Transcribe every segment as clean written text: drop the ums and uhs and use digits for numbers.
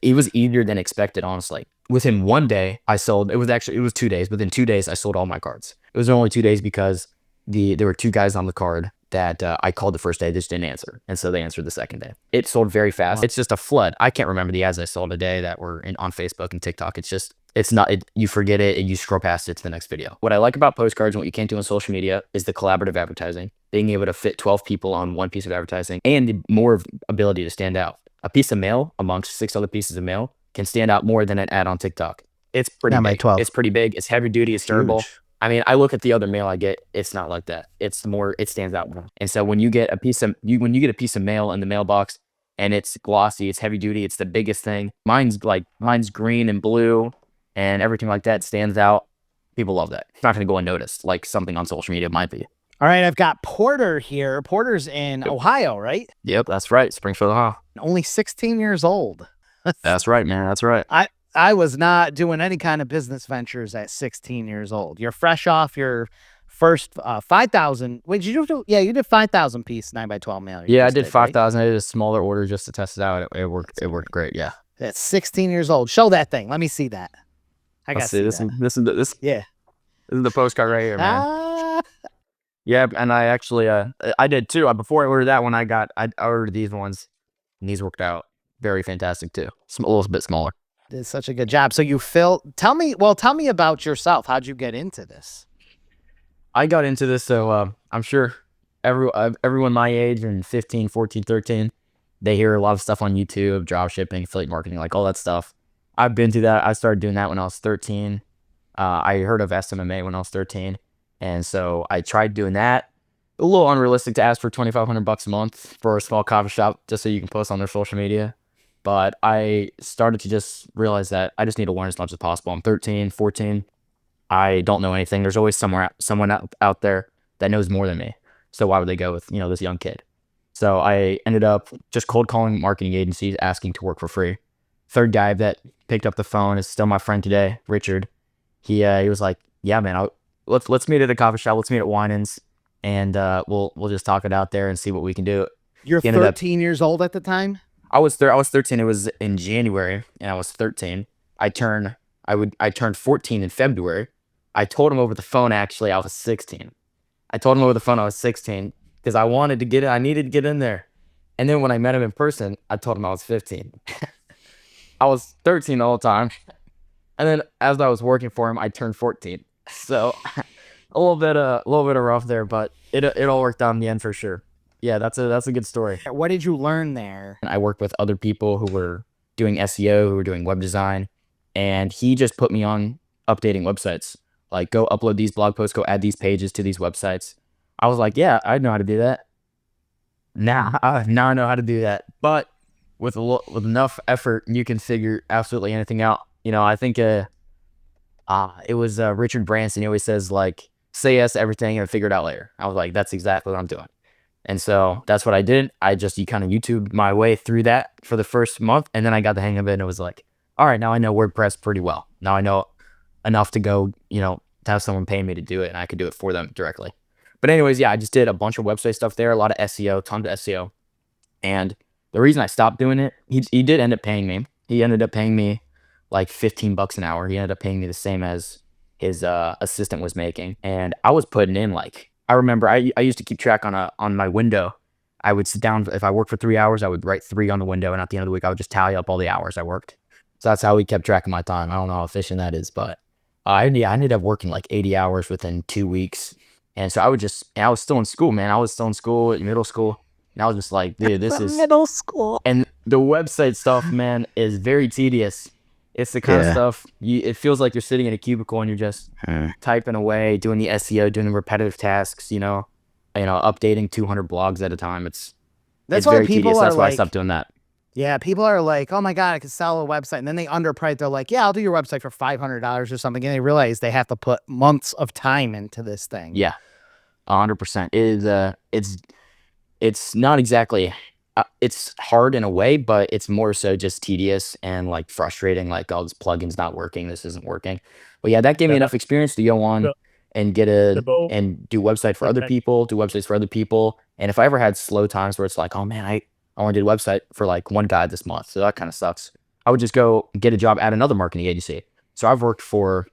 It was easier than expected, honestly. Within one day, I sold. It was 2 days. Within 2 days, I sold all my cards. It was only 2 days because there were 2 guys on the card that I called the first day, they just didn't answer, and so they answered the second day. It sold very fast. It's just a flood. I can't remember the ads I sold a day that were on Facebook and TikTok. It's not. You forget it and you scroll past it to the next video. What I like about postcards and what you can't do on social media is the collaborative advertising, being able to fit 12 people on one piece of advertising, and the more ability to stand out. A piece of mail amongst 6 other pieces of mail can stand out more than an ad on TikTok. It's pretty big. 12. It's pretty big. It's heavy duty. It's durable. Huge. I mean, I look at the other mail I get. It's not like that. It stands out more. And so when you get a piece of mail in the mailbox and it's glossy, it's heavy duty, it's the biggest thing. Mine's green and blue and everything like that stands out. People love that. It's not going to go unnoticed like something on social media might be. All right, I've got Porter here. Porter's in Ohio, right? Yep, that's right. Springfield, Ohio. Only 16 years old. That's right, man. That's right. I was not doing any kind of business ventures at 16 years old. You're fresh off your first 5,000. Wait, did you do? Yeah, you did 5,000 piece 9x12 mail. Yeah, I did 5,000. Right? I did a smaller order just to test it out. It worked. It worked great. Yeah. That's 16 years old. Show that thing. Let me see that. I got to see this. Yeah. This is the postcard right here, man. Yeah, and I actually I did too. Before I ordered that one, I ordered these ones, and these worked out very fantastic too. A little bit smaller. Did such a good job. So tell me about yourself. How'd you get into this? I got into this, so I'm sure everyone my age and 15, 14, 13, they hear a lot of stuff on YouTube, drop shipping, affiliate marketing, like all that stuff. I've been through that. I started doing that when I was 13. I heard of SMMA when I was 13. And so I tried doing that. A little unrealistic to ask for $2,500 a month for a small coffee shop just so you can post on their social media. But I started to just realize that I just need to learn as much as possible. I'm 13, 14. I don't know anything. There's always someone out there that knows more than me. So why would they go with, this young kid? So I ended up just cold calling marketing agencies asking to work for free. Third guy that picked up the phone is still my friend today, Richard. He was like, yeah, man, let's meet at a coffee shop. Let's meet at 000's, and we'll just talk it out there and see what we can do. You're 13 years old at the time? I was 13. It was in January, and I was 13. I turned 14 in February. I told him over the phone, actually, I was 16. I told him over the phone I was 16 because I wanted to get it. I needed to get in there. And then when I met him in person, I told him I was 15. I was 13 the whole time. And then as I was working for him, I turned 14. So a little bit of rough there, but it all worked out in the end for sure. Yeah, that's a good story. What did you learn there? I worked with other people who were doing SEO, who were doing web design, and he just put me on updating websites. Like, go upload these blog posts, go add these pages to these websites. I was like, yeah, I know how to do that. Now I know how to do that. But with enough effort, you can figure absolutely anything out. I think it was Richard Branson. He always says, like, say yes to everything and figure it out later. I was like, that's exactly what I'm doing. And so that's what I did. You kind of YouTubed my way through that for the first month. And then I got the hang of it and it was like, all right, now I know WordPress pretty well. Now I know enough to go, to have someone pay me to do it and I could do it for them directly. But anyways, yeah, I just did a bunch of website stuff there, a lot of SEO, tons of SEO. And the reason I stopped doing it, he did end up paying me. He ended up paying me like $15 an hour. He ended up paying me the same as his assistant was making. And I was putting in I remember I used to keep track on my window. I would sit down, if I worked for 3 hours, I would write 3 on the window. And at the end of the week, I would just tally up all the hours I worked. So that's how we kept track of my time. I don't know how efficient that is, but I ended up working like 80 hours within 2 weeks. And so I was still in school, man. I was still in school, middle school. And I was just like, dude, this is middle school. And the website stuff, man, is very tedious. It's the kind of stuff, it feels like you're sitting in a cubicle and you're just typing away, doing the SEO, doing the repetitive tasks, updating 200 blogs at a time. That's why very people tedious. That's are why I like, stopped doing that. Yeah, people are like, oh my God, I could sell a website. And then they underprice. They're like, yeah, I'll do your website for $500 or something. And they realize they have to put months of time into this thing. Yeah, 100%. It's not exactly... it's hard in a way, but it's more so just tedious and like frustrating. Like, oh, this plugin's not working. This isn't working. But yeah, that gave me enough experience to go on and and do websites for other people. And if I ever had slow times where it's like, oh man, I only did a website for like one guy this month, so that kind of sucks. I would just go get a job at another marketing agency. So I've worked for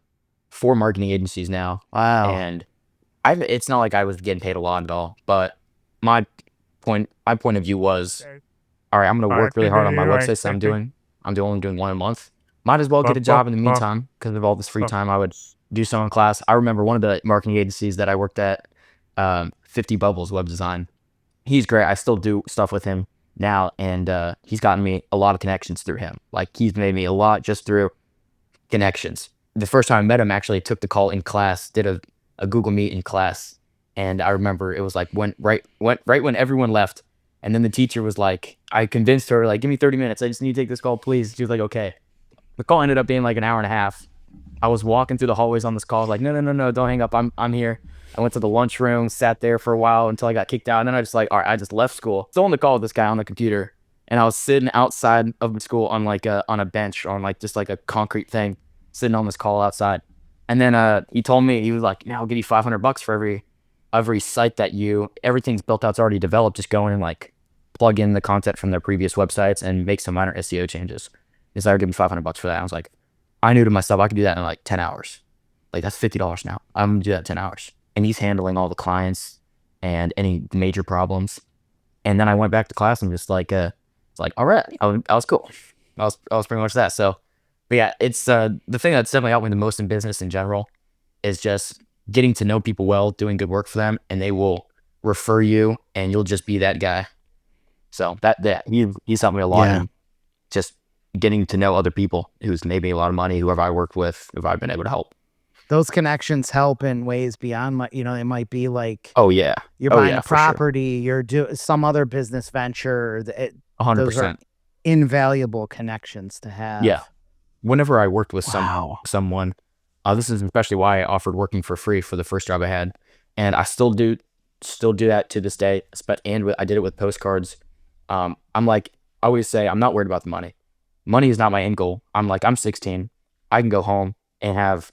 4 marketing agencies now, Wow. and it's not like I was getting paid a lot at all, but my point of view was, all right, I'm going to work really hard on my websites that I'm only doing one a month. Might as well get a job in the meantime, because of all this free time. I would do some in class. I remember one of the marketing agencies that I worked at, 50 Bubbles Web Design. He's great. I still do stuff with him now, and he's gotten me a lot of connections through him. Like, he's made me a lot just through connections. The first time I met him, actually took the call in class, did a Google Meet in class, and I remember it was like right when everyone left, and then the teacher was like, I convinced her, like, give me 30 minutes. I just need to take this call, please. She was like, okay. The call ended up being like an hour and a half. I was walking through the hallways on this call, like, no, don't hang up. I'm here. I went to the lunchroom, sat there for a while until I got kicked out. And then I just like, all right, I just left school. Still on the call with this guy on the computer. And I was sitting outside of the school on like on a bench, on like just like a concrete thing, sitting on this call outside. And then he told me, he was like, I'll give you $500 for every site that everything's built out, it's already developed. Just go in and like plug in the content from their previous websites and make some minor SEO changes. He's like, give me $500 for that. I was like, I knew to myself, I could do that in like 10 hours. Like, that's $50 now. I'm gonna do that in 10 hours. And he's handling all the clients and any major problems. And then I went back to class and just like, it's like, all right, I was cool. I was pretty much that. So, but yeah, it's the thing that's definitely helped me the most in business in general is just getting to know people well, doing good work for them, and they will refer you, and you'll just be that guy. So he's helped me a lot in just getting to know other people who's made me a lot of money, whoever I worked with, who I've been able to help. Those connections help in ways beyond my, it might be like, oh yeah, you're buying a property, you're doing some other business venture. 100%. Those are invaluable connections to have. Yeah. Whenever I worked with someone, this is especially why I offered working for free for the first job I had, and I still do that to this day. And I did it with Postcards. I'm like, I always say, I'm not worried about the money. Money is not my end goal. I'm like, I'm 16. I can go home and have,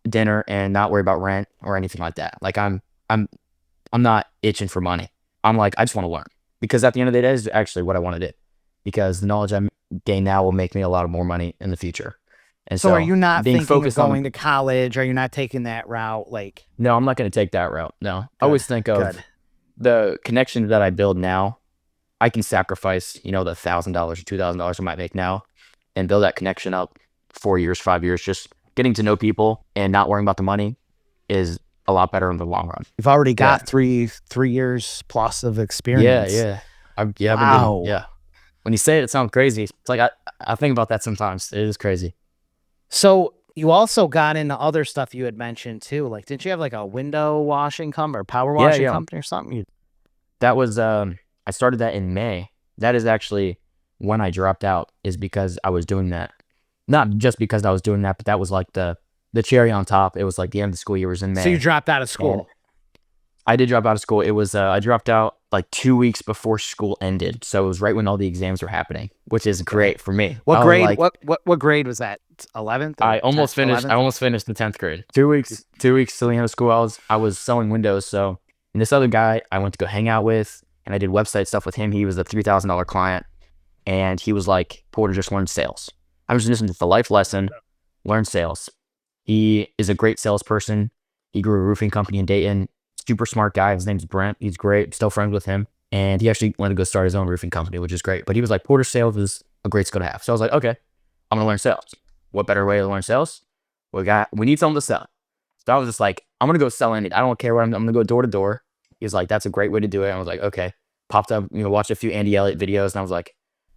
dinner and not worry about rent or anything like that. Like, I'm not itching for money. I'm like, I just want to learn, because at the end of the day, is actually what I want to do, because the knowledge I gain now will make me a lot of more money in the future. And so are you not being thinking focused of going on to college? Are you not taking that route? Like, no, I'm not going to take that route. No, I always think of the connections that I build now. I can sacrifice, the $1,000 or $2,000 I might make now, and build that connection up 4 years, 5 years. Just getting to know people and not worrying about the money is a lot better in the long run. You've already got 3 years plus of experience. Yeah. I've been doing, when you say it, it sounds crazy. It's like, I think about that sometimes. It is crazy. So you also got into other stuff you had mentioned too. Like, didn't you have like a window washing company or power washing company or something? That was, I started that in May. That is actually when I dropped out, is because I was doing that. Not just because I was doing that, but that was like the cherry on top. It was like the end of the school year was in May. So you dropped out of school? I did drop out of school. It was, I dropped out like 2 weeks before school ended. So it was right when all the exams were happening, which is great for me. What grade? What grade was that? 11th? I almost finished. 11th? I almost finished the 10th grade. 2 weeks till the end of school. I was selling windows. So, and this other guy I went to go hang out with, and I did website stuff with him. He was a $3,000 client, and he was like, Porter, just learn sales. I was listening to the life lesson, learn sales. He is a great salesperson. He grew a roofing company in Dayton. Super smart guy. His name's Brent. He's great. Still friends with him. And he actually wanted to go start his own roofing company, which is great. But he was like, Porter, sales is a great skill to have. So I was like, okay, I'm going to learn sales. What better way to learn sales? We need something to sell. So I was just like, I'm going to go sell anything. I don't care what I'm going to go door to door. He was like, that's a great way to do it. And I was like, okay. Popped up, watched a few Andy Elliott videos, and I was like,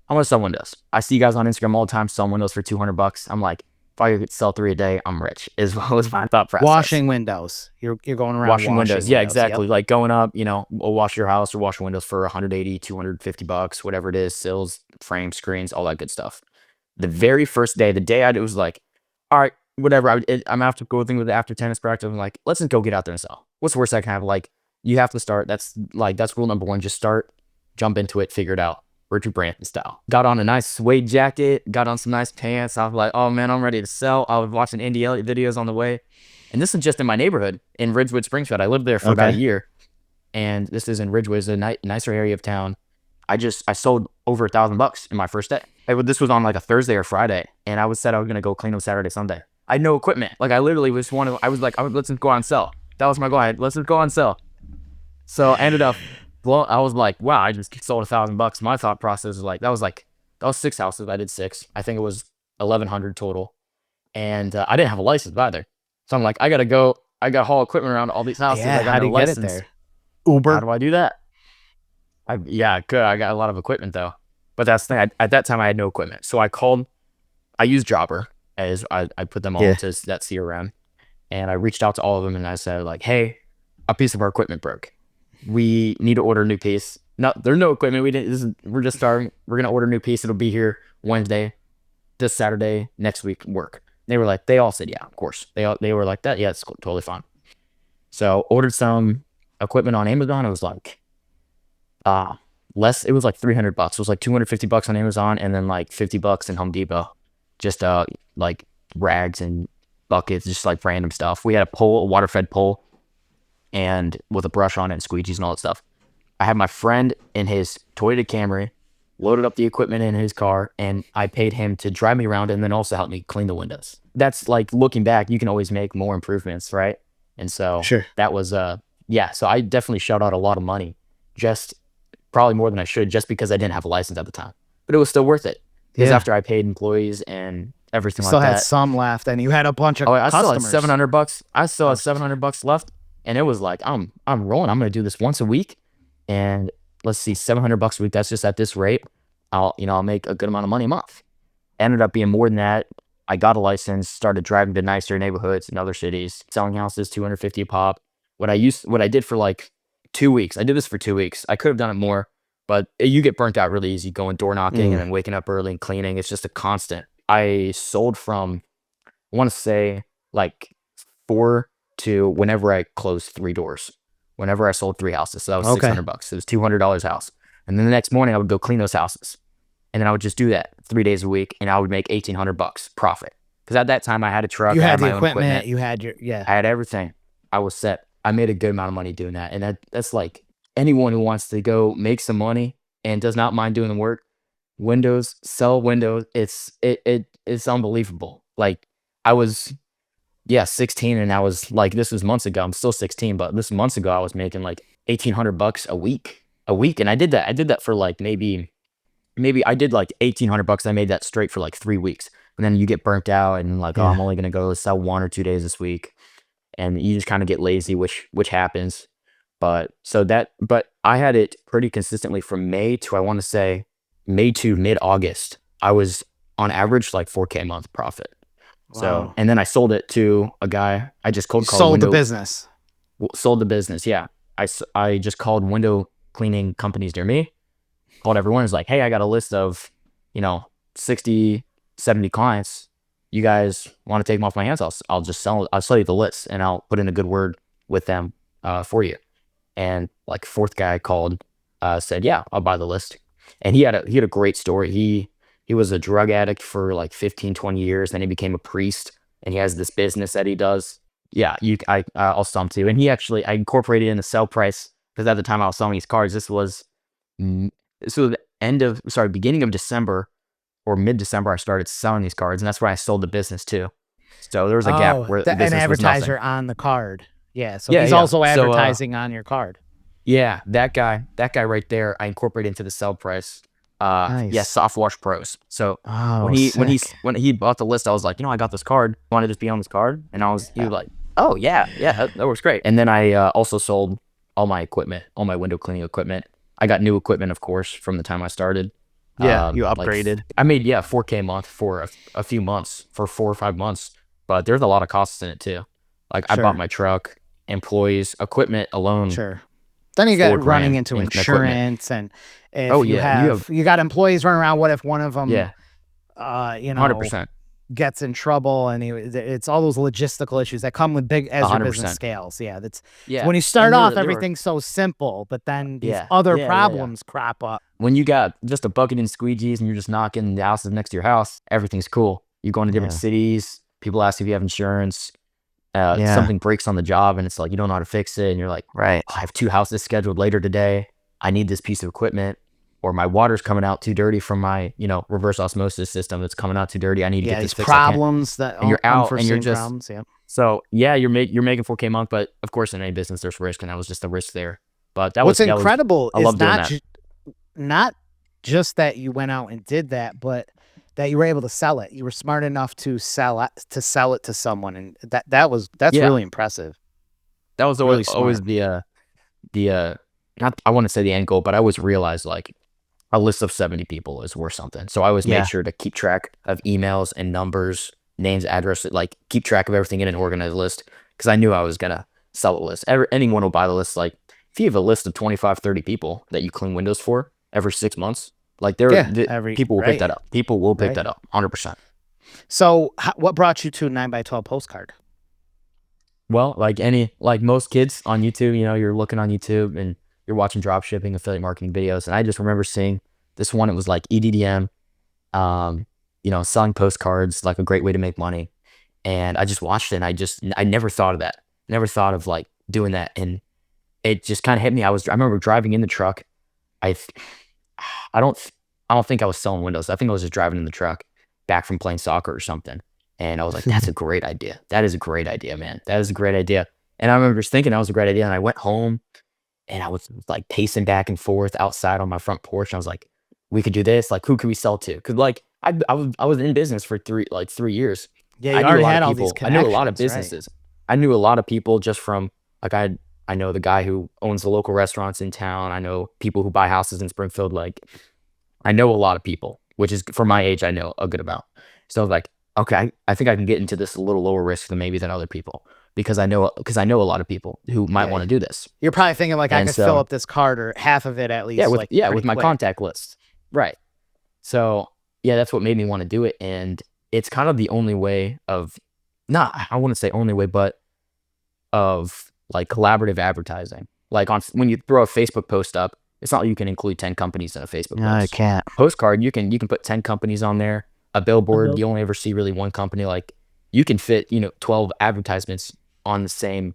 I want to sell windows. I see you guys on Instagram all the time selling windows for $200. I'm like, if I could sell 3 a day, I'm rich, is my thought process. Washing windows. You're going around washing windows. Yeah, exactly. Yep. Like going up, we'll wash your house or wash your windows for $180, $250, whatever it is, sills, frames, screens, all that good stuff. The very first day, the day I did, it was like, all right, whatever. I'm after going with the after tennis practice. I'm like, let's just go get out there and sell. What's the worst I can have? Like, you have to start. That's rule number 1. Just start, jump into it, figure it out. Richard Branson style. Got on a nice suede jacket, got on some nice pants. I was like, oh man, I'm ready to sell. I was watching Andy Elliott videos on the way. And this is just in my neighborhood in Ridgewood, Springfield. I lived there for about a year. And this is in Ridgewood, it's a nicer area of town. I sold over $1,000 in my first day. This was on like a Thursday or Friday, and said I was gonna go clean them Saturday, Sunday. I had no equipment. Like I literally was I was like, let's just go on sale. That was my goal. Let's just go on sale. So I ended up, well, I was like, wow, I just sold $1,000. My thought process was like, that was 6 houses. I did 6. I think it was 1,100 total, and I didn't have a license either. So I'm like, I gotta haul equipment around all these houses. Yeah, I got how do no you get it license. there? How Uber. do I do that? Yeah, good. I got a lot of equipment though, but that's the thing. At that time, I had no equipment, so I used Jobber as I put them all Yeah. into that CRM, and I reached out to all of them and I said like, hey, a piece of our equipment broke. We need to order a new piece. No, there's no equipment. We're just starting. We're gonna order a new piece. It'll be here Wednesday, this Saturday, next week. Work. They all said, yeah, of course. They were like that. Yeah, it's totally fine. So ordered some equipment on Amazon. It was like less. It was like $300. It was like $250 on Amazon, and then like $50 in Home Depot. Just like rags and buckets, just like random stuff. We had a pole, a water fed pole, and with a brush on it and squeegees and all that stuff. I had my friend in his Toyota Camry, loaded up the equipment in his car, and I paid him to drive me around and then also help me clean the windows. That's like, looking back, you can always make more improvements, right? And so Sure. that was yeah. So I definitely shelled out a lot of money, just probably more than I should, just because I didn't have a license at the time. But it was still worth it because Yeah. after I paid employees and You everything like still had that, some left, and you had a bunch of oh, I still had customers. $700. I still Oh, had $700 left, and it was like, I'm rolling. I'm gonna do this once a week, and let's see, $700 a week. That's just at this rate. I'll make a good amount of money a month. Ended up being more than that. I got a license, started driving to nicer neighborhoods in other cities, selling houses, 250 a pop. What I did for like 2 weeks. I did this for 2 weeks. I could have done it more, but you get burnt out really easy going door knocking and then waking up early and cleaning. It's just a constant. I sold from, I want to say, like 4 to whenever I closed 3 doors. Whenever I sold 3 houses, so that was Okay. $600. It was $200 a house, and then the next morning I would go clean those houses, and then I would just do that 3 days a week, and I would make $1,800 profit. Because at that time I had a truck, You I had had the my own equipment. equipment, You had your yeah. I had everything. I was set. I made a good amount of money doing that, and that's like, anyone who wants to go make some money and does not mind doing the work. Sell windows. It's unbelievable. Like I was, yeah, 16, and I was like, this was months ago. I'm still 16, but this was months ago. I was making like $1,800 a week, and I did that for like maybe I did like $1,800. I made that straight for like 3 weeks, and then you get burnt out and like, oh, Yeah. I'm only gonna go sell 1 or 2 days this week, and you just kind of get lazy, which happens. But I had it pretty consistently from May to, I want to say, May to mid August. I was on average like 4K a month profit. So, Wow. and then I sold it to a guy. I just You cold called sold the business. sold the business. Yeah. I just called window cleaning companies near me, called everyone. Is like, hey, I got a list of, 60, 70 clients. You guys want to take them off my hands? I'll just I'll sell you the list, and I'll put in a good word with them for you. And like, fourth guy called, said, yeah, I'll buy the list. And he had a great story. He was a drug addict for like 15, 20 years. Then he became a priest, and he has this business that he does. Yeah, I'll sell him too. And I incorporated in the sell price, because at the time I was selling these cards, this was the beginning of December or mid-December, I started selling these cards, and that's where I sold the business too. So there was a gap Oh, where the an business was nothing. advertiser on the card. Yeah. So Yeah, he's yeah. also So advertising on your card. yeah, that guy right there, I incorporated into the sell price. Yeah, Nice. Soft Wash Pros. So Oh, when sick. he bought the list, I was like, I got this card. Want to just be on this card? And he was like, oh yeah, that works great. And then I also sold all my equipment, all my window cleaning equipment. I got new equipment, of course, from the time I started. Yeah, you Like upgraded. I made 4K a month for a few months, for 4 or 5 months, but there's a lot of costs in it too. Like I Sure. bought my truck, employees, equipment alone. Sure. Then you 4 got running grand into in equipment. insurance, and if Oh you yeah, have you got employees running around, what if one of them, yeah, 100%, gets in trouble, and it's all those logistical issues that come with big as your business 100%. scales. Yeah, that's Yeah. when you start And off, there were- everything's so simple, but then these Yeah, other yeah. problems crop up. When you got just a bucket and squeegees and you're just knocking the houses next to your house, everything's cool. You go into different Yeah. cities, people ask if you have insurance. Yeah. Something breaks on the job, and it's like, you don't know how to fix it, and you're like, Right. I have 2 houses scheduled later today. I need this piece of equipment. or my water's coming out too dirty from my, reverse osmosis system. It's coming out too dirty. I need to Yeah, get this these fixed. I can't. problems that And you're out and you're unforeseen just, problems. Yeah. so yeah, you're making 4K a month, but of course in any business there's risk, and that was just the risk there. But What's incredible I is love doing that. not just that you went out and did that, but that you were able to sell it. You were smart enough to sell it to someone, and that's Yeah. really impressive. That was Really always smart. the not, I want to say the end goal, but I always realized like a list of 70 people is worth something. So I always made Yeah. sure to keep track of emails and numbers, names, addresses, like keep track of everything in an organized list, because I knew I was gonna sell a list. Anyone will buy the list. Like if you have a list of 25, 30 people that you clean windows for every 6 months, like people will pick that up. People will pick that up 100%. So what brought you to 9x12 postcard? Well, like most kids on YouTube, you're looking on YouTube and you're watching drop shipping, affiliate marketing videos. And I just remember seeing this one. It was like EDDM, selling postcards, like a great way to make money. And I just watched it, and I never thought of that. Never thought of like doing that. And it just kind of hit me. I remember driving in the truck. I, th- I don't, I don't think I was selling windows. I think I was just driving in the truck back from playing soccer or something. And I was like, that's a great idea. That is a great idea, man. That is a great idea. And I remember just thinking that was a great idea. And I went home and I was like pacing back and forth outside on my front porch. And I was like, we could do this. Like, who could we sell to? Cause like I was in business for 3 years. Yeah, I you knew a already lot had of all these people. I knew a lot of connections, right? businesses. I knew a lot of people just from like I know the guy who owns the local restaurants in town. I know people who buy houses in Springfield. Like I know a lot of people, which is for my age, I know a good amount. So I was like, okay, I think I can get into this a little lower risk than other people, because I know a lot of people who might Yeah. want to do this. You're probably thinking like I And could fill so up this card or half of it at least. yeah, like pretty with my quick. contact list. Right. So yeah, that's what made me want to do it. And it's kind of the only way of, not, I wouldn't say only way, but of like collaborative advertising. Like when you throw a Facebook post up, it's not like you can include 10 companies in a Facebook No, I post. can't. Postcard, you can put 10 companies on there. A billboard, you only ever see really one company. Like you can fit, 12 advertisements on the same,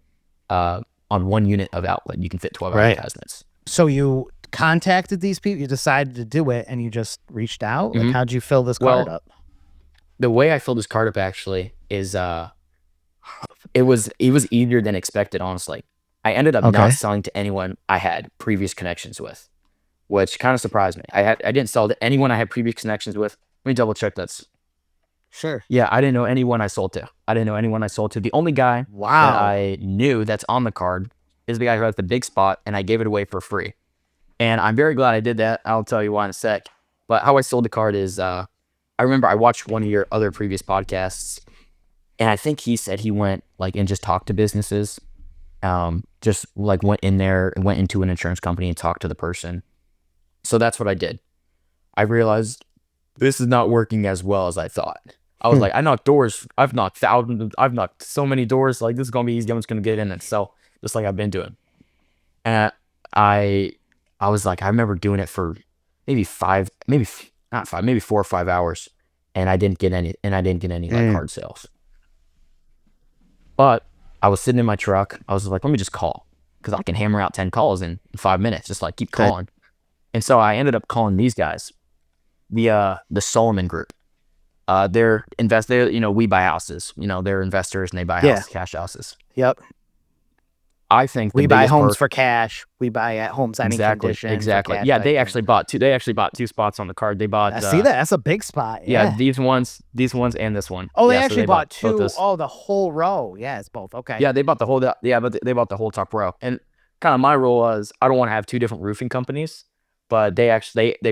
on one unit of outlet. You can fit 12 Right. advertisements. So you contacted these people, you decided to do it, and you just reached out? Like, Mhm. how'd you fill this card Well, up? the way I filled this card up actually is it was easier than expected, honestly. I ended up Okay. not selling to anyone I had previous connections with, which kind of surprised me. I didn't sell to anyone I had previous connections with. Let me double check that's. Sure. Yeah, I didn't know anyone I sold to. The only guy that Wow. I knew that's on the card is the guy who had the big spot, and I gave it away for free. And I'm very glad I did that. I'll tell you why in a sec. But how I sold the card is, I remember I watched one of your other previous podcasts, and I think he said he went like and just talked to businesses. Just like went in there and went into an insurance company and talked to the person. So that's what I did. I realized this is not working as well as I thought. I was like, I knocked doors. I've knocked thousands. I've knocked so many doors. Like this is gonna be easy. I'm just gonna get in and sell, just like I've been doing. And I was like, I remember doing it for maybe not five, maybe 4 or 5 hours, and I didn't get any. Like hard sales. But I was sitting in my truck. I was like, let me just call, because I can hammer out 10 calls in 5 minutes. Just like keep calling. And so I ended up calling these guys, the Solomon Group. We buy houses. They're investors and they buy houses, cash houses. Yep. I think We buy homes for cash. We buy at homes any condition. Exactly. Yeah, they actually bought two. They actually bought 2 spots on the card. They bought. I see that. That's a big spot. Yeah. These ones, and this one. Oh, they Yeah, so actually bought both 2. those. Oh, the whole row. Yeah, it's both. Okay. Yeah, they bought the whole. Yeah, but they bought the whole top row. And kind of my rule was I don't want to have 2 different roofing companies, but they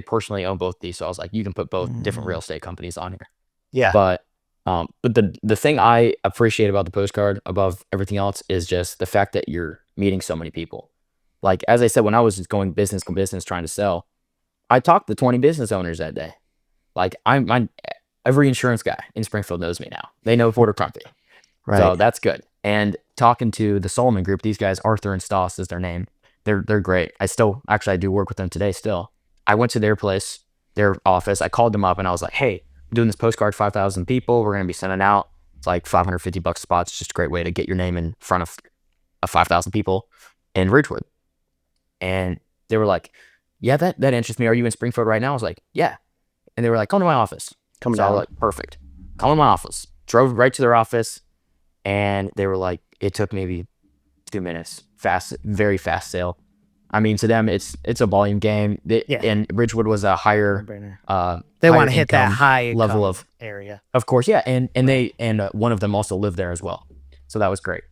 personally own both these. So I was like, you can put both different real estate companies on here. Yeah. But the thing I appreciate about the postcard above everything else is just the fact that you're meeting so many people. Like, as I said, when I was just going business to business trying to sell, I talked to 20 business owners that day. Like I'm every insurance guy in Springfield knows me now. They know Porter Krumpe. Right. So that's good. And talking to the Solomon Group, these guys, Arthur and Stoss is their name. They're great. I do work with them today still. I went to their place, their office. I called them up and I was like, hey, I'm doing this postcard, 5,000 people. We're going to be sending out. It's like $550 a spot. It's just a great way to get your name in front of 5,000 people in Ridgewood. And they were like, yeah, that interests me. Are you in Springfield right now? I was like, yeah. And they were like, come to my office. Come So I down. was like, perfect. Come to my office. Drove right to their office, and they were like, it took maybe 2 minutes. Fast, very fast sale. I mean, to them, it's a volume game. Yeah. And Ridgewood was a higher, They higher want to hit that income high level income area. of course, yeah. And one of them also lived there as well, so that was great.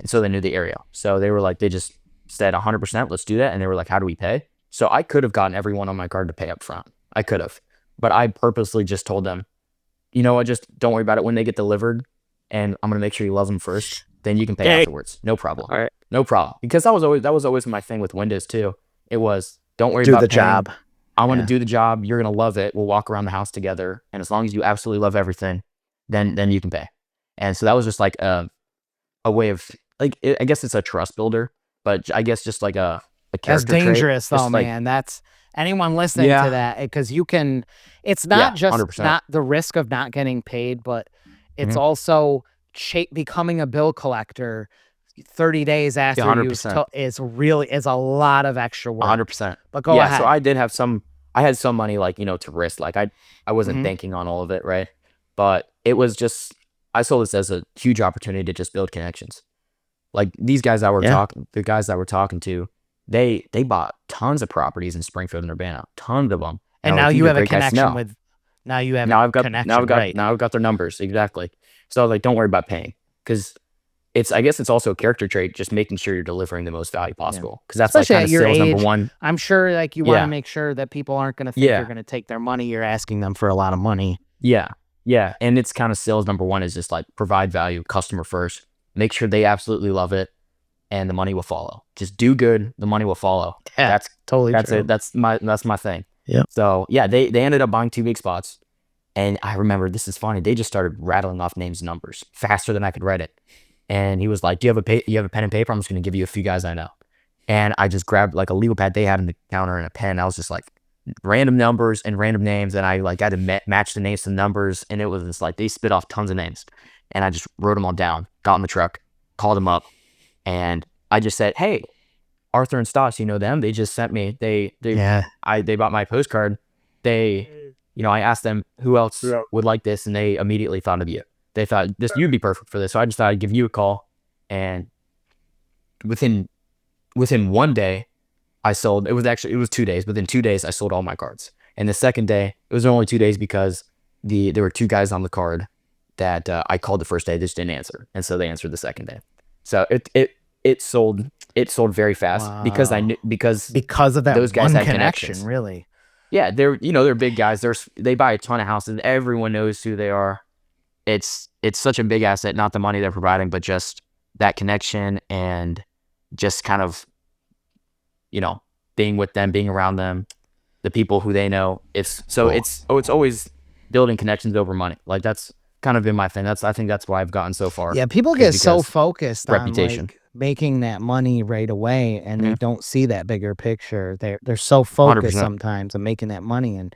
And so they knew the area. So they were like, they just said 100%, let's do that. And they were like, how do we pay? So I could have gotten everyone on my card to pay up front. I could have, but I purposely just told them, you know what, just don't worry about it when they get delivered, and I'm gonna make sure you love them first. Then you can pay afterwards. No problem. All right. No problem. Because that was always my thing with Windows too. It was, don't worry Do about the paying. job. I want to Yeah. do the job. You're gonna love it. We'll walk around the house together, and as long as you absolutely love everything, then you can pay. And so that was just like a way of, like, I guess it's a trust builder, but I guess just like a That's character trait. dangerous though, Just like, man. That's anyone listening Yeah. to that, because you can, it's not Yeah, just 100%. not the risk of not getting paid, but it's Mhm. also becoming a bill collector 30 days after you 100%. is a lot of extra work. 100%. But go Yeah, ahead. so I had some money, like, to risk. Like, I wasn't Mhm. banking on all of it, right? But it was just, I saw this as a huge opportunity to just build connections. Like, these guys the guys that we're talking to, they bought tons of properties in Springfield and Urbana, tons of them. And I'm now like, you "These are have a great guys to connection know." with, now you have Now a I've got connection, right? now I've got their numbers, exactly. So I was like, don't worry about paying, because I guess it's also a character trait, just making sure you're delivering the most value possible, because that's like Especially kind at of your sales number age, one. I'm sure like you want to Yeah, make sure that people aren't going to think you're yeah, going to take their money. You're asking them for a lot of money. yeah, yeah. And it's kind of sales number one is just like provide value, customer first, make sure they absolutely love it, and the money will follow. Just do good, the money will follow. Yeah, That's totally that's true. it. That's my thing. Yep. So yeah, they ended up buying 2 big spots, and I remember, this is funny. They just started rattling off names and numbers faster than I could write it. And he was like, "Do you have a pen and paper? I'm just gonna give you a few guys I know." And I just grabbed like a legal pad they had in the counter and a pen. I was just like, random numbers and random names, and I like had to match the names to the numbers, and it was just like they spit off tons of names, and I just wrote them all down. Got in the truck, called them up, and I just said, "Hey, Arthur and Stas, you know them? They just sent me. They bought my postcard. I asked them who else would like this, and they immediately thought of you. They thought you'd be perfect for this. So I just thought I'd give you a call, and within 1 day, I sold. It was 2 days. Within 2 days, I sold all my cards. And the second day, it was only 2 days because there were 2 guys on the card that I called the first day. They just didn't answer, and so they answered the second day. So it sold very fast because I knew because of that those guys one had connection, connections. really. Yeah, they're big guys. They buy a ton of houses. Everyone knows who they are. It's such a big asset, not the money they're providing, but just that connection and just kind of, being with them, being around them, the people who they know. It's always building connections over money. Like, that's kind of been my thing. I think that's why I've gotten so far. Yeah, people get so because focused reputation. on like making that money right away, and they Mhm. don't see that bigger picture. They're so focused 100%. sometimes on making that money, and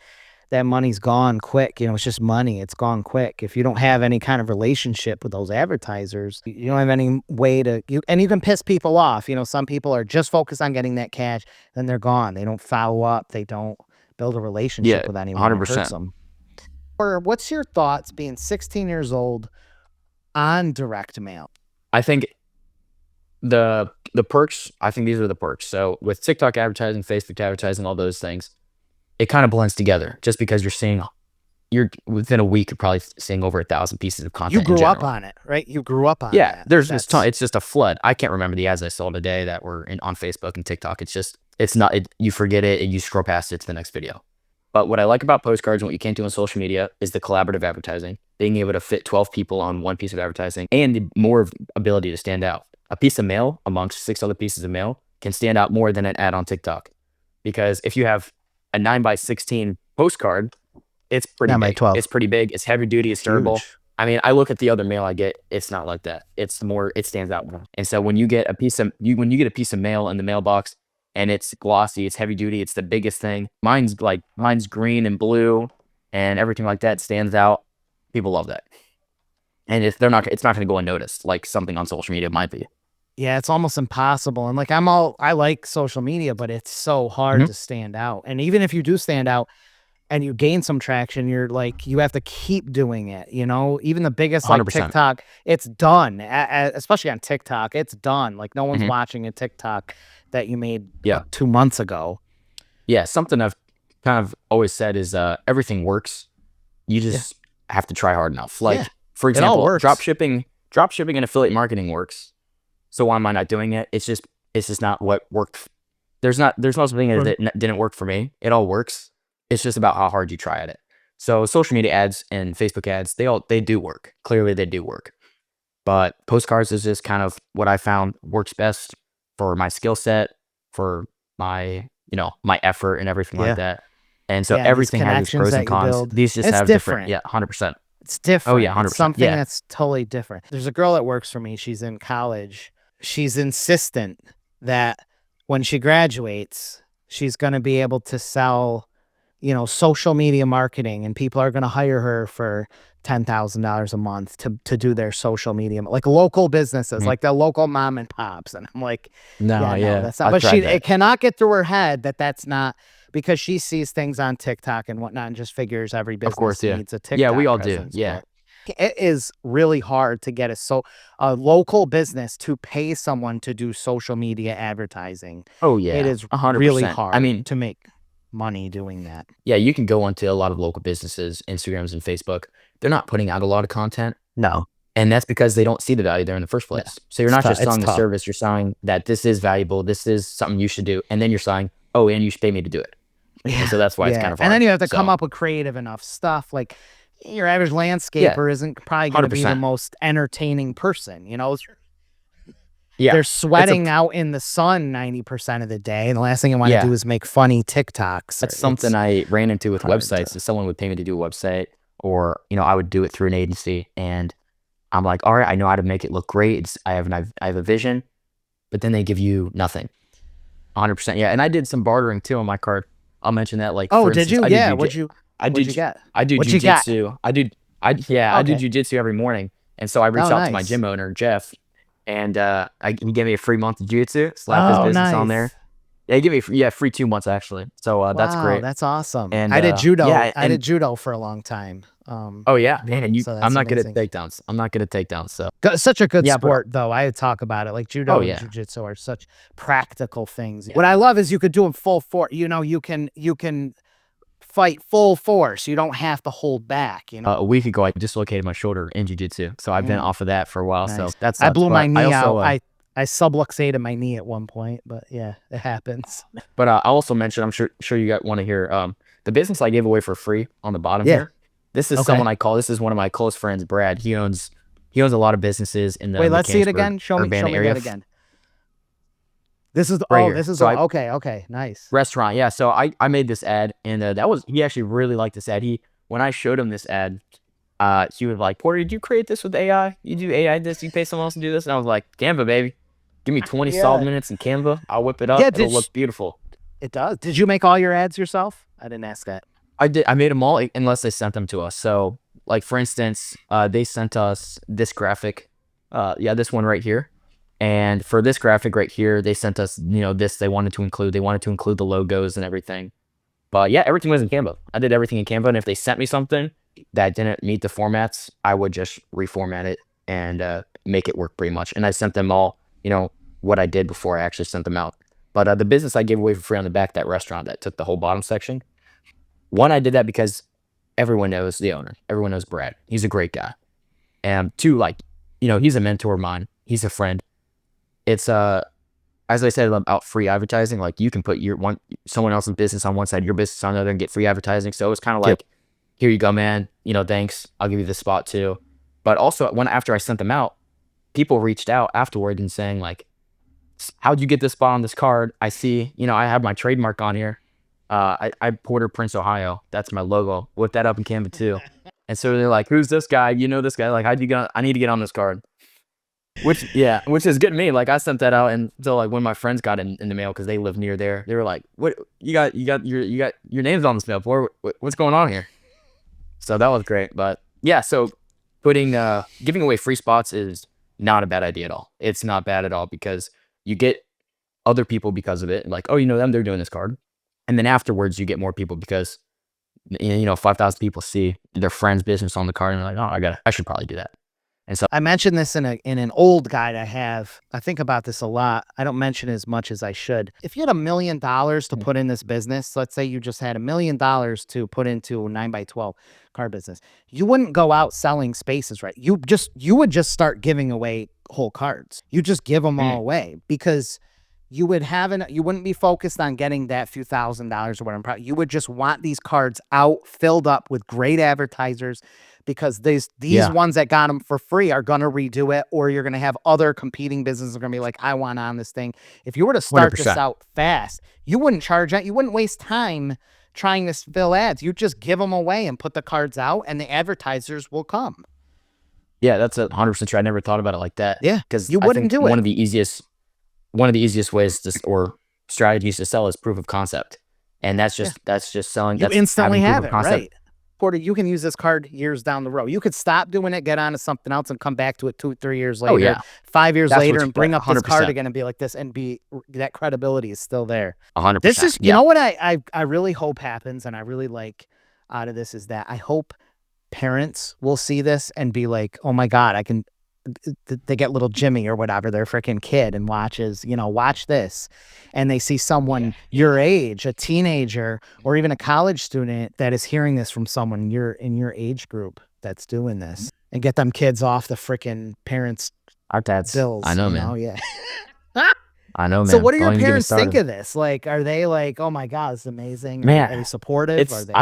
that money's gone quick. It's just money. It's gone quick. If you don't have any kind of relationship with those advertisers, you don't have any way to and you can piss people off. Some people are just focused on getting that cash, then they're gone. They don't follow up. They don't build a relationship Yeah, with anyone. It hurts 100%. them. Or what's your thoughts being 16 years old on direct mail? I think the perks, I think these are the perks. So with TikTok advertising, Facebook advertising, all those things, it kind of blends together just because you're within a week, you're probably seeing over 1,000 pieces of content. You in grew up general. on it, right? You grew up on Yeah, that. there's this ton. It's just a flood. I can't remember the ads I saw today that were on Facebook and TikTok. It's not, you forget it and you scroll past it to the next video. But what I like about postcards and what you can't do on social media is the collaborative advertising, being able to fit 12 people on one piece of advertising, and the more ability to stand out. A piece of mail amongst 6 other pieces of mail can stand out more than an ad on TikTok. Because if you have a 9x16 postcard, it's pretty 9 by big. 12. It's pretty big. It's heavy duty. It's durable. Huge. I mean, I look at the other mail I get. It's not like that. It stands out more. And so when you get a piece of mail in the mailbox, and it's glossy, it's heavy duty, it's the biggest thing. Mine's green and blue, and everything like that stands out. People love that. And it's not going to go unnoticed like something on social media might be. Yeah, it's almost impossible. And like I like social media, but it's so hard Mhm. to stand out. And even if you do stand out and you gain some traction, you're like you have to keep doing it, you know? Even the biggest like 100%. TikTok, it's done. Especially on TikTok, it's done. Like no one's Mhm. watching a TikTok that you made Yeah. 2 months ago. Yeah, something I've kind of always said is, everything works. You Yeah. just have to try hard enough. Yeah. Like, for It all example, works. drop shipping and affiliate marketing works. So why am I not doing it? It's just not what worked. There's no such thing as Right. it didn't work for me. It all works. It's just about how hard you try at it. So social media ads and Facebook ads, they do work. Clearly they do work. But postcards is just kind of what I found works best for my skill set, for my, my effort and everything like Yeah. that. And so Yeah, these everything has its connections pros and that you cons. build. These just It's have different, different. yeah, 100%. It's Oh yeah, different. It's 100%. something Yeah. that's totally different. There's a girl that works for me. She's in college. She's insistent that when she graduates, she's going to be able to sell, social media marketing, and people are going to hire her for $10,000 a month to do their social media, like local businesses, Mhm. like the local mom and pops. And I'm like, No, yeah, no, yeah, that's not. I've But tried it that. cannot get through her head that that's not because she sees things on TikTok and whatnot and just figures every Of course, business yeah. needs a Yeah, we TikTok all do. presence. Yeah. But it is really hard to get a local business to pay someone to do social media advertising. Oh It yeah, is really 100%. I hard mean, to make money doing that. yeah, you can go onto a lot of local businesses, Instagrams and Facebook. They're not putting out a lot of content, No, and that's because they don't see the value there in the first no, place. So you're not just It's selling the tough. service, you're selling that this is valuable, this is something you should do, and then you're selling, "Oh, and you should pay me to do it." And Yeah, so that's why it's yeah, kind of and then hard. you have to come So, up with creative enough stuff. Like your average yeah, landscaper isn't probably going to be the 100%. most entertaining person. Yeah. They're It's a sweating out in the sun 90% of the day, and the last thing you want to yeah. do is make funny TikToks. That's something It's I ran into with hard websites, to. is someone would pay me to do a website or, I would do it through an agency, and I'm like, "Alright, I know how to make it look great, I have a vision," but then they give you nothing. 100%, yeah, and I did some bartering too on my card. I'll mention that, like, Oh, for did instance, you? Yeah. I do What'd you ju get? I do What you got? jujitsu. I do Okay. jujitsu every morning, and so I Oh, reached out to my nice. gym owner, Jeff, and, he gave me a free month of jujitsu, slap his Oh, business on there. nice. Yeah, he gave me free 2 months actually, so, that's Wow, great, that's awesome. and, I did judo. yeah, I and did judo for a long time. oh, yeah, man, So I'm that's not good at amazing. takedowns. I'm not good at takedowns, so Such a good yeah, but sport, though. I would talk about it. Like oh, judo and yeah, jujitsu are such practical things. yeah. What I love is you could do them full force. You can fight full force. You don't have to hold back. A week ago, I dislocated my shoulder in jujitsu, so I've been Mm, off of that for a while, so nice. that I sucks, blew my but knee out. I subluxated my knee at one point, but yeah, it happens. I'll also mention, I'm sure you want to hear, the business I gave away for free on the bottom Yeah. here. This is Okay. someone this is one of my close friends, Brad. He owns a lot of businesses in the Wait, let's see it Mechanicsburg, again. Show me Urbana that area. again. This is Right this here. is So the I okay, okay, nice. restaurant, yeah. So I made this ad, and he actually really liked this ad. When I showed him this ad, he was like, "Porter, did you create this with AI? You do AI this? You pay someone else to do this?" And I was like, "Canva, baby. Give me 20 solid Yeah. minutes in Canva. I'll whip it up. Yeah, It'll look beautiful." it does. Did you make all your ads yourself? I didn't ask that. I did. I made them all unless they sent them to us. So, like for instance, they sent us this graphic. Yeah, this one right here. And for this graphic right here, they sent us, this they wanted to include. They wanted to include the logos and everything. But yeah, everything was in Canva. I did everything in Canva, and if they sent me something that didn't meet the formats, I would just reformat it and make it work pretty much. And I sent them all, what I did before I actually sent them out. But the business I gave away for free on the back, that restaurant that took the whole bottom section. One, I did that because everyone knows the owner. Everyone knows Brad. He's a great guy. And two, like, he's a mentor of mine. He's a friend. It's as I said about free advertising, like you can put someone else's business on one side, your business on the other, and get free advertising. So it's kind of Yep. like, here you go, man. Thanks. I'll give you the spot too. But also, after I sent them out, people reached out afterward and saying like, "How'd you get this spot on this card? I see, I have my trademark on here. I Porter Prince, Ohio. That's my logo. Whip that up in Canva too." And so they're like, "Who's this guy? You know this guy? Like, how'd you get? I need to get on this card." Which is good to me. Like I sent that out, and so like when my friends got in the mail because they live near there, they were like, "What you got your name's on this mail? What's going on here?" So that was great. But yeah, so giving away free spots is not a bad idea at all. It's not bad at all because you get other people because of it. Like, oh, you know them, they're doing this card. And then afterwards, you get more people because, 5,000 people see their friend's business on the card and they're like, oh, I should probably do that. And so, I mentioned this in an old guide I have. I think about this a lot. I don't mention it as much as I should. If you had $1 million to put in this business, let's say you just had $1 million to put into a 9x12 card business, you wouldn't go out selling spaces, right? You would just start giving away whole cards. You just give them all away because you wouldn't be focused on getting that few $1,000s or whatever. You would just want these cards out, filled up with great advertisers, because these ones that got them for free are going to redo it, or you're going to have other competing businesses are going to be like, I want on this thing. If you were to start this 100%. out fast, you wouldn't charge it. You wouldn't waste time trying to fill ads. You just give them away and put the cards out, and the advertisers will come. Yeah, that's 100% true. I never thought about it like that. Yeah, because you wouldn't do it. One of the easiest ways or strategies to sell is proof of concept, and that's just selling. You That's instantly having proof have of it, concept. right? Porter, you can use this card years down the road. You could stop doing it, get on to something else, and come back to it 2-3 years later, Oh yeah, 5 years that's later, what and bring up this 100%. card again and be like this, and that credibility is still there. 100%. This is, you know what I really hope happens, and I really like out of this is that I hope parents will see this and be like, oh my God, they get little Jimmy or whatever, their freaking kid, and watch this. And they see someone your age, a teenager, or even a college student that is hearing this from someone in your age group that's doing this, and get them kids off the freaking parents' Our dads. bills. I know, man. Yeah. I know, man. So what do your Don't even get me parents think started. of this? Like, are they like, oh my God, it's amazing? Man, Are they supportive? Are It's they?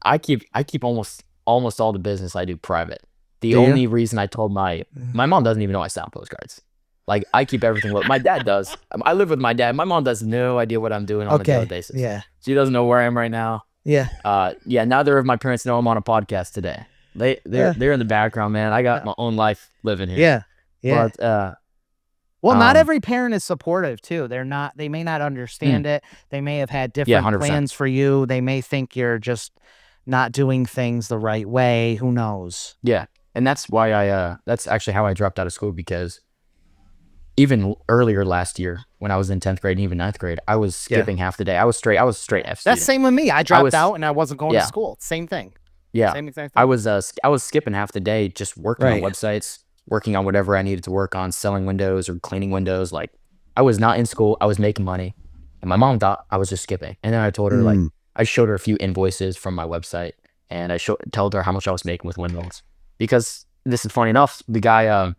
I keep almost all the business I do private. The Do you? only reason I told my mom doesn't even know I sell postcards. Like, I keep everything. My dad does. I live with my dad. My mom has no idea what I'm doing on a daily basis. Yeah. She doesn't know where I am right now. Yeah. Neither of my parents know I'm on a podcast today. They're in the background, man. I got my own life living here. Yeah. Yeah. But Well, not every parent is supportive too. They may not understand it. They may have had different 100%. plans for you. They may think you're just not doing things the right way. Who knows? Yeah. And that's why that's actually how I dropped out of school, because even earlier last year when I was in 10th grade and even 9th grade, I was skipping half the day. I was straight F student. That's same with me. I dropped out and I wasn't going to Yeah. school. Same thing. Yeah. Same exact thing. I was skipping half the day, just working on Right. websites, working on whatever I needed to work on, selling windows or cleaning windows. Like, I was not in school. I was making money. And my mom thought I was just skipping. And then I told her, like, I showed her a few invoices from my website, and I told her how much I was making with windmills. Because this is funny enough, the guy,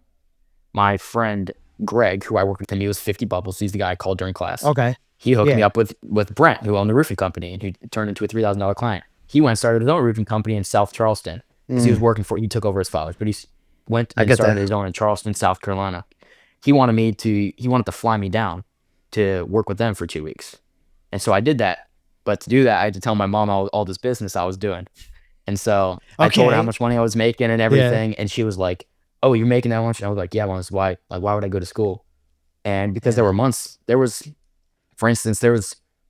my friend Greg, who I work with him, he was 50 Bubbles. He's the guy I called during class. Okay. He hooked me up with Brent, who owned the roofing company, and he turned into a $3,000 client. He went and started his own roofing company in South Charleston, because he was working he took over his father's, but he went and started his own in Charleston, South Carolina. He wanted to fly me down to work with them for 2 weeks. And so I did that. But to do that, I had to tell my mom all this business I was doing. And so I told her how much money I was making and everything. And she was like, oh, you're making that much? And I was like, yeah, Mom, why? Like, why would I go to school? And because there was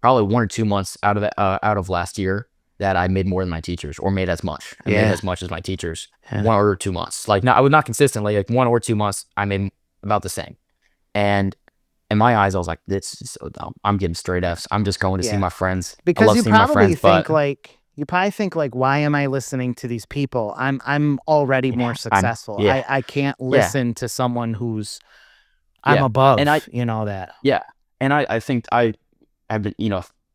probably 1 or 2 months out of last year that I made more than my teachers, or made as much. I made as much as my teachers. 1 or 2 months. Like, I was not consistently, like 1 or 2 months, I made about the same. And in my eyes, I was like, this is so dumb. I'm getting straight Fs. I'm just going to see my friends. Because you probably think like, why am I listening to these people? I'm already more successful. I can't listen to someone who's I'm above, and you know that. Yeah. And I think I have been,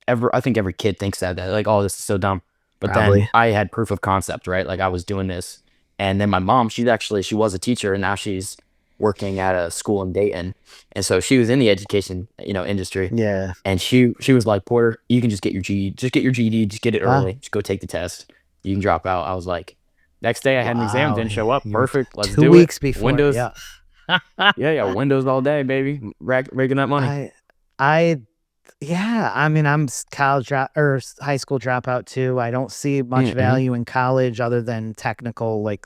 I think every kid thinks that, like, oh, this is so dumb. But then I had proof of concept, right? Like, I was doing this. And then my mom, she was a teacher, and now she's working at a school in Dayton. And so she was in the education, industry. Yeah. And she was like, Porter, you can just get your GED. Just get your GED. Just get it early. Just go take the test. You can drop out. I was like, next day I had an exam, didn't show up. Perfect. Let's do it. 2 weeks before. Windows. Yeah. Windows all day, baby. Raking that money. I mean, I'm college or high school dropout too. I don't see much value in college other than technical, like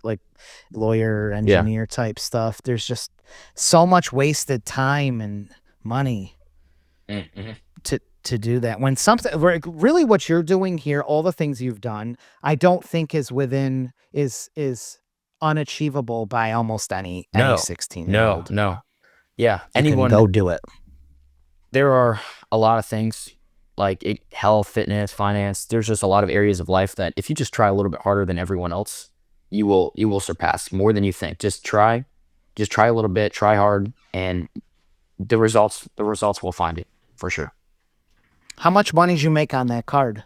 lawyer, engineer type stuff. There's just so much wasted time and money to do that. When something really what you're doing here, all the things you've done, I don't think is unachievable by almost any No, 16-year-old. no. Yeah, You can anyone. go do it. There are a lot of things like health, fitness, finance. There's just a lot of areas of life that if you just try a little bit harder than everyone else, you will surpass more than you think. Just try a little bit, try hard, and the results will find it for sure. How much money did you make on that card?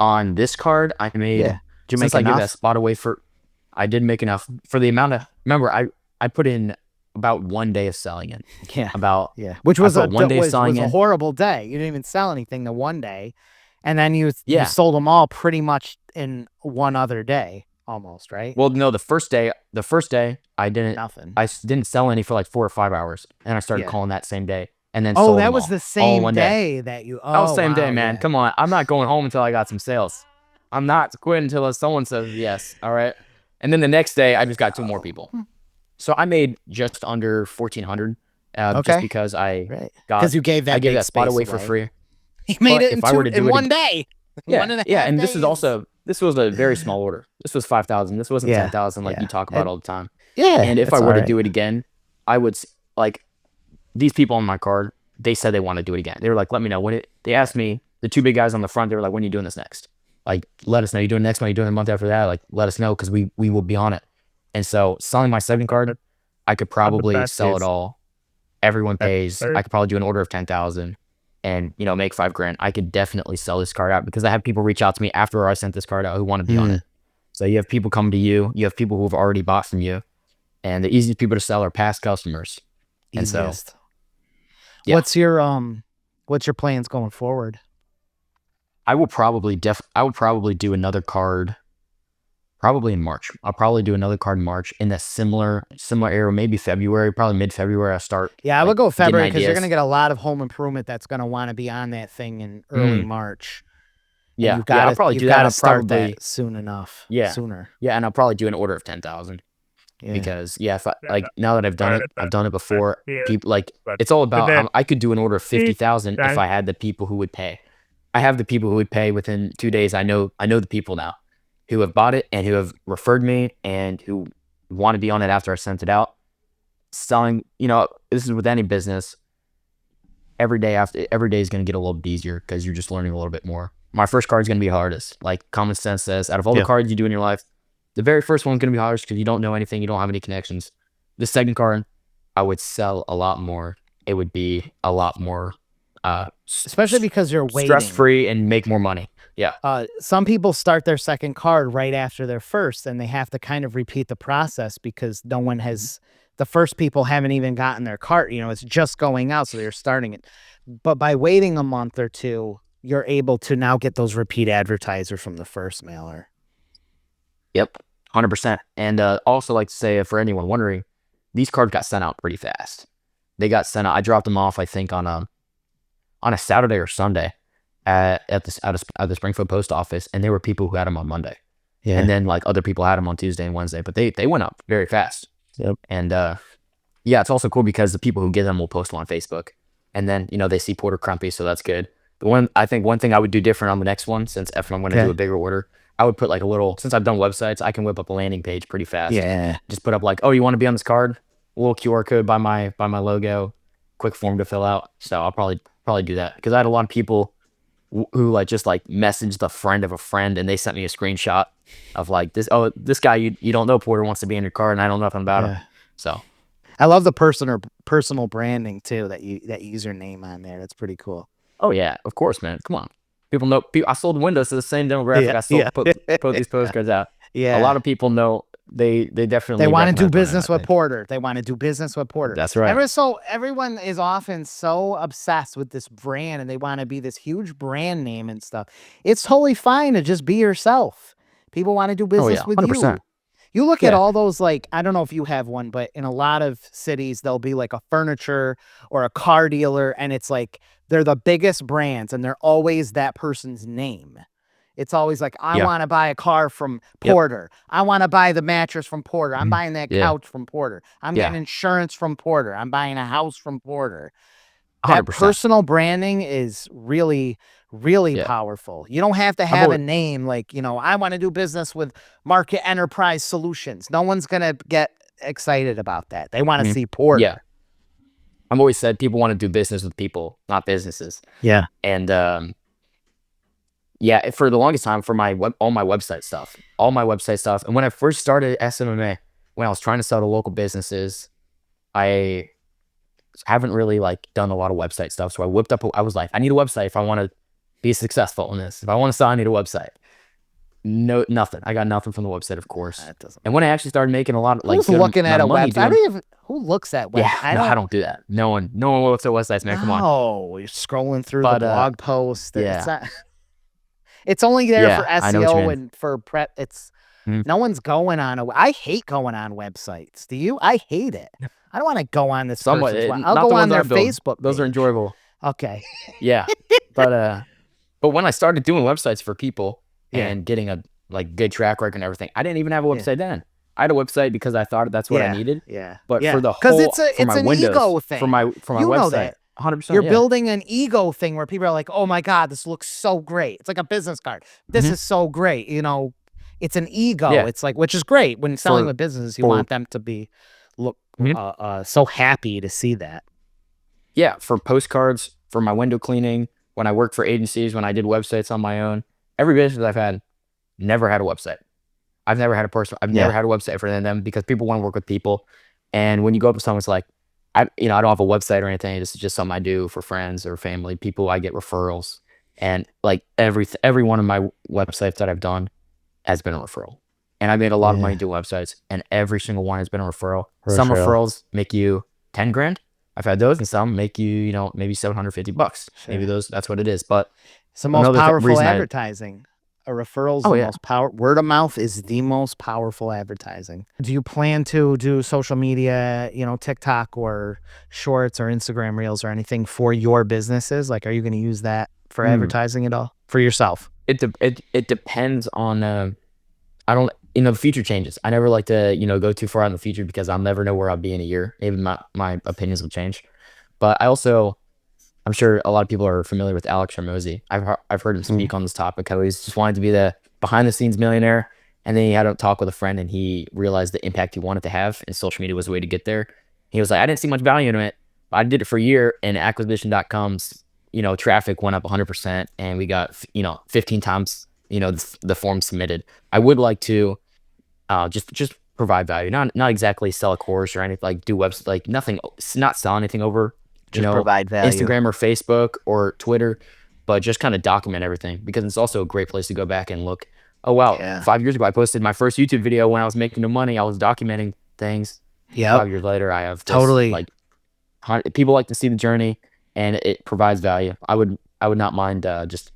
On this card, I made, Yeah. Did you since make I gave that enough? spot away for, I did make enough for the amount of, remember, I put in about 1 day of selling it. Yeah. About, Yeah. Which I was put 1 day of was selling a in. horrible day. You didn't even sell anything the one day. And then you Yeah. sold them all pretty much in one other day almost, right? Well, no, the first day I didn't, Nothing. didn't sell any for like 4 or 5 hours, and I started Yeah. calling that same day, and then Oh, sold that them was the all in same one day. day that you, That was oh, the same day, wow, man. yeah. Come on, I'm not going home until I got some sales. I'm not quitting until someone says yes. All right, and then the next day I just got 2 more people. So I made just under 1,400, Okay. just because I Right. got, Because you gave that I gave big that spot space away for free. You made But it if I were to do in it one day. Yeah, 1.5 yeah, and days. this was a very small order. This was 5,000. This wasn't Yeah, 10,000 like yeah. you talk about all the time. Yeah, And if I it's were to alright. do it again, I would like, these people on my card. They said they want to do it again. They were like, "Let me know when it." They asked me, the 2 big guys on the front. They were like, "When are you doing this next? Like, let us know. You doing next month? You doing the month after that? Like, let us know because we will be on it." And so selling my second card, I could probably sell it all. Everyone pays. I could probably do an order of 10,000 and, make $5,000. I could definitely sell this card out because I have people reach out to me after I sent this card out who want to be on it. So you have people come to you. You have people who have already bought from you, and the easiest people to sell are past customers. And so, Easiest. yeah. What's your plans going forward? I would probably do another card probably in March. I'll probably do another card in March in a similar area, maybe February, probably mid-February. I start. Yeah, I like, would go getting February because you're ideas. going to get a lot of home improvement that's going to want to be on that thing in early March. And Yeah, you've yeah, got I'll probably you've do got that. to I'll start probably, that soon enough. yeah, Sooner. yeah, and I'll probably do an order of 10,000 Yeah. because if I, like, now that I've done it before. People like, it's all about. I could do an order of 50,000 if I had the people who would pay. I have the people who would pay within 2 days. I know the people now who have bought it and who have referred me and who want to be on it after I sent it out. Selling, this is with any business. Every day is going to get a little bit easier because you're just learning a little bit more. My first card is going to be hardest. Like common sense says, out of all the cards you do in your life, the very first one's going to be hardest because you don't know anything, you don't have any connections. The second card, I would sell a lot more. It would be a lot more, Especially because you're waiting. stress-free and make more money. Yeah. Some people start their second card right after their first, and they have to kind of repeat the process because no one has. The first people haven't even gotten their cart. It's just going out, so they're starting it. But by waiting a month or two, you're able to now get those repeat advertisers from the first mailer. Yep, 100%. And also like to say, for anyone wondering, these cards got sent out pretty fast. They got sent out. I dropped them off, I think, on a Saturday or Sunday at the Springfield post office, and there were people who had them on Monday. Yeah. And then like other people had them on Tuesday and Wednesday, but they went up very fast. Yep. And yeah, it's also cool because the people who get them will post them on Facebook, and then they see Porter Krumpe, so that's good. I think one thing I would do different on the next one, since if I'm going to do a bigger order, I would put like a little, since I've done websites, I can whip up a landing page pretty fast. Yeah. Just put up like, oh, you want to be on this card? A little QR code by my logo, quick form to fill out. So I'll probably do that because I had a lot of people who like just like messaged the friend of a friend, and they sent me a screenshot of like this guy you don't know, Porter, wants to be in your card, and I don't know nothing about him. So I love the personal branding too, that you use your name on there. That's pretty cool. Oh yeah, of course, man. Come on, people know. I sold windows to the same demographic. I put these postcards out. Yeah, a lot of people know. They definitely want to do recognize business with Porter. They want to do business with Porter. That's right. Everyone is often so obsessed with this brand, and they want to be this huge brand name and stuff. It's totally fine to just be yourself. People want to do business with 100%. you. You look at all those, like, I don't know if you have one, but in a lot of cities, there'll be like a furniture or a car dealer, and it's like they're the biggest brands, and they're always that person's name. It's always like, I want to buy a car from Porter. I want to buy the mattress from Porter. I'm buying that couch from Porter. I'm getting insurance from Porter. I'm buying a house from Porter. That 100%. personal branding is really, really Yeah. powerful. You don't have to I've have a always, name like, I want to do business with Market Enterprise Solutions. No one's going to get excited about that. They want to mhm. see Yeah. Porter. I've always said people want to do business with people, not businesses. Yeah. And yeah, for the longest time, for all my website stuff, and when I first started SMMA, when I was trying to sell to local businesses, I haven't really like done a lot of website stuff. So I whipped up. I was like, I need a website if I want to be successful in this. If I want to sell, I need a website. No, nothing. I got nothing from the website, of course. That doesn't. And when I actually started making a lot of like Who's good looking at amount a of money website? I doing, don't even. Who looks at web? yeah, I no, I don't. don't do that. No one looks at websites, man. Come on. No, you're scrolling through the But blog post. It's yeah, not. It's only there for yeah, I know what you SEO mean. and for prep. It's Mhm. no one's going on a. I hate going on websites. Do you? I hate it. I don't want to go on this Somewhat, person's. I'll not go the on ones I their build. Facebook Those are page. enjoyable. Okay. Yeah, but when I started doing websites for people Yeah. and getting a like good track record and everything, I didn't even have a Yeah. website then. I had a website because I thought that's what I needed. Yeah. But Yeah. for the Because whole, for it's my an windows, ego thing. for my You know website, that. 100%. You're Yeah. building an ego thing where people are like, "Oh my God, this looks so great." It's like a business card. This Mhm. is so great. It's an ego. Yeah. It's like, which is great when selling For with businesses. You for want them to be look Mhm. so happy to see that. Yeah, for postcards, for my window cleaning, when I worked for agencies, when I did websites on my own, every business I've had never had a website. I've never had a person. I've never Yeah. had a website for them because people want to work with people. And when you go up to someone, it's like, I don't have a website or anything. This is just something I do for friends or family, people. I get referrals, and like every one of my websites that I've done has been a referral. And I made a lot of money Yeah. doing websites, and every single one has been a referral. For Some sure. referrals make you 10 grand. I've had those, and some make you, maybe $750. Maybe Sure. that's what it is. But It's the most another powerful reason advertising. A referral is oh the yeah, most power. Word of mouth is the most powerful advertising. Do you plan to do social media, TikTok or Shorts or Instagram Reels or anything for your businesses? Like, are you going to use that for Mm. advertising at all for yourself? It depends on I don't the future changes. I never like to go too far out in the future because I'll never know where I'll be in a year. Maybe my opinions will change. But I'm sure a lot of people are familiar with Alex Hormozy. I've heard him speak on this topic. How he's just wanted to be the behind the scenes millionaire, and then he had a talk with a friend, and he realized the impact he wanted to have, and social media was the way to get there. He was like, I didn't see much value in it, but I did it for a year, and acquisition.com's traffic went up 100%, and we got 15 times the form submitted. I would like to just provide value, not exactly sell a course or anything, like do webs like nothing, not sell anything over Just provide value. Instagram or Facebook or Twitter, but just kind of document everything because it's also a great place to go back and look. Oh wow, Yeah. 5 years ago I posted my first YouTube video when I was making no money. I was documenting things. Yep. 5 years later, I have this, Totally. like people like to see the journey, and it provides value. I would not mind just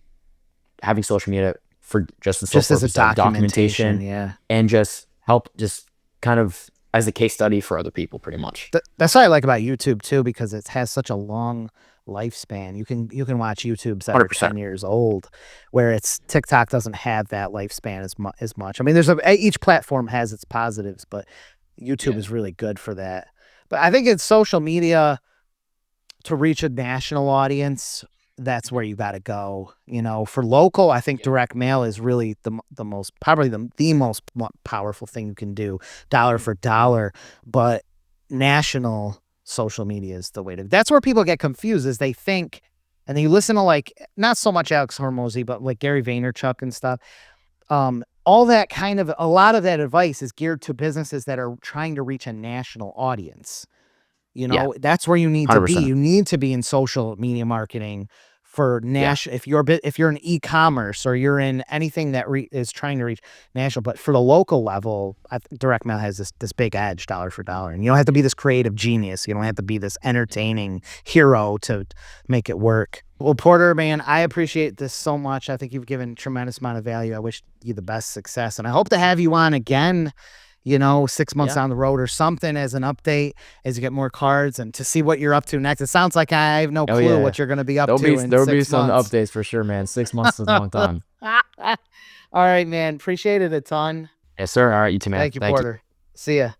having social media for just the sole Just as a purpose of documentation. Yeah. and just help, just kind of as a case study for other people, pretty much. That's what I like about YouTube too, because it has such a long lifespan. You can watch YouTubes that are 100%. 10 years old, where it's TikTok doesn't have that lifespan as much. I mean, each platform has its positives, but YouTube is really good for that. But I think it's social media to reach a national audience. That's where you got to go. For local, I think direct mail is really the most, probably the most powerful thing you can do, dollar for dollar. But national social media is the way to. That's where people get confused, is they think, and then you listen to like not so much Alex Hormozy, but like Gary Vaynerchuk and stuff. All that kind of, a lot of that advice is geared to businesses that are trying to reach a national audience. That's where you need to be. 100%. You need to be in social media marketing for national. If you're in e-commerce or you're in anything that is trying to reach national, but for the local level, direct mail has this big edge, dollar for dollar, and you don't have to be this creative genius. You don't have to be this entertaining hero to make it work. Well, Porter, man, I appreciate this so much. I think you've given a tremendous amount of value. I wish you the best success, and I hope to have you on again. 6 months down the road or something as an update as you get more cards and to see what you're up to next. It sounds like I have no clue what you're going to be up to in There'll 6 be some months. updates for sure, man. 6 months is a long time. All right, man. Appreciate it a ton. Yes, sir. All right, you too, man. Thank you, Porter. See ya.